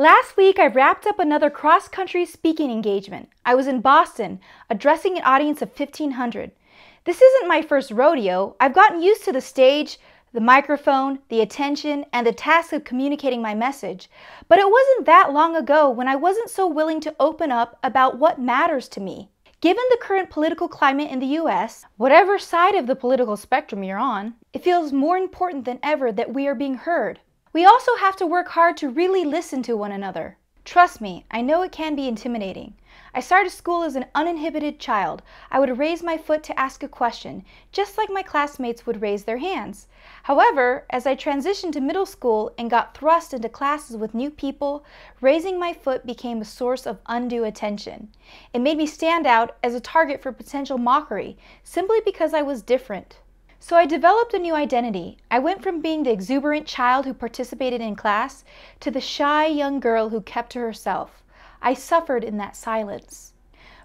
Last week, I wrapped up another cross-country speaking engagement. I was in Boston, addressing an audience of 1,500. This isn't my first rodeo. I've gotten used to the stage, the microphone, the attention, and the task of communicating my message. But it wasn't that long ago when I wasn't so willing to open up about what matters to me. Given the current political climate in the US, whatever side of the political spectrum you're on, it feels more important than ever that we are being heard. We also have to work hard to really listen to one another. Trust me, I know it can be intimidating. I started school as an uninhibited child. I would raise my foot to ask a question, just like my classmates would raise their hands. However, as I transitioned to middle school and got thrust into classes with new people, raising my foot became a source of undue attention. It made me stand out as a target for potential mockery, simply because I was different. So I developed a new identity. I went from being the exuberant child who participated in class to the shy young girl who kept to herself. I suffered in that silence.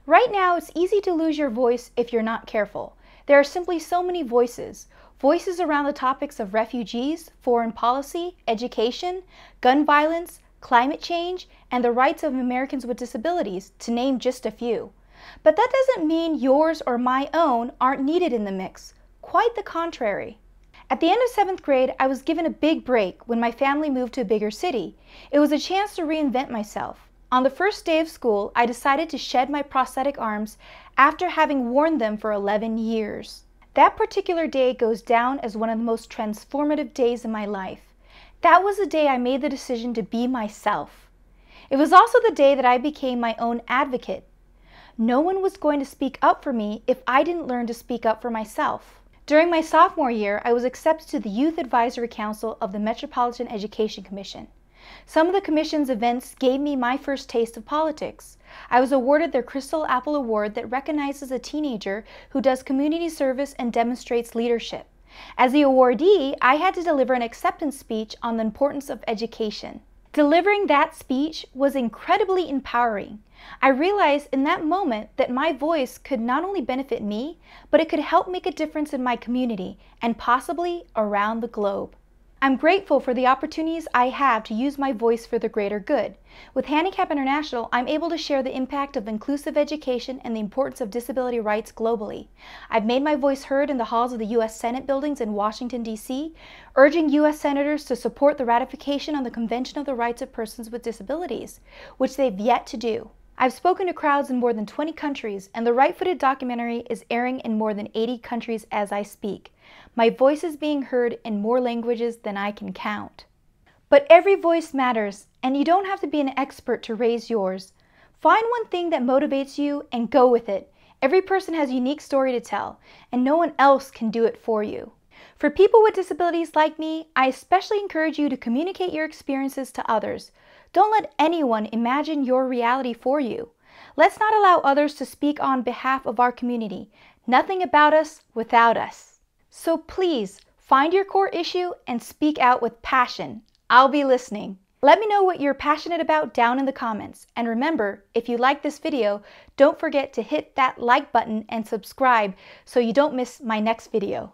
Right now, it's easy to lose your voice if you're not careful. There are simply so many voices. Voices around the topics of refugees, foreign policy, education, gun violence, climate change, and the rights of Americans with disabilities, to name just a few. But that doesn't mean yours or my own aren't needed in the mix. Quite the contrary. At the end of 7th grade, I was given a big break when my family moved to a bigger city. It was a chance to reinvent myself. On the first day of school, I decided to shed my prosthetic arms after having worn them for 11 years. That particular day goes down as one of the most transformative days in my life. That was the day I made the decision to be myself. It was also the day that I became my own advocate. No one was going to speak up for me if I didn't learn to speak up for myself. During my sophomore year, I was accepted to the Youth Advisory Council of the Metropolitan Education Commission. Some of the Commission's events gave me my first taste of politics. I was awarded their Crystal Apple Award that recognizes a teenager who does community service and demonstrates leadership. As the awardee, I had to deliver an acceptance speech on the importance of education. Delivering that speech was incredibly empowering. I realized in that moment that my voice could not only benefit me, but it could help make a difference in my community and possibly around the globe. I'm grateful for the opportunities I have to use my voice for the greater good. With Handicap International, I'm able to share the impact of inclusive education and the importance of disability rights globally. I've made my voice heard in the halls of the U.S. Senate buildings in Washington, D.C., urging U.S. senators to support the ratification of the Convention of the Rights of Persons with Disabilities, which they've yet to do. I've spoken to crowds in more than 20 countries, and the Right-Footed documentary is airing in more than 80 countries as I speak. My voice is being heard in more languages than I can count. But every voice matters, and you don't have to be an expert to raise yours. Find one thing that motivates you and go with it. Every person has a unique story to tell, and no one else can do it for you. For people with disabilities like me, I especially encourage you to communicate your experiences to others. Don't let anyone imagine your reality for you. Let's not allow others to speak on behalf of our community. Nothing about us without us. So please, find your core issue and speak out with passion. I'll be listening. Let me know what you're passionate about down in the comments. And remember, if you like this video, don't forget to hit that like button and subscribe so you don't miss my next video.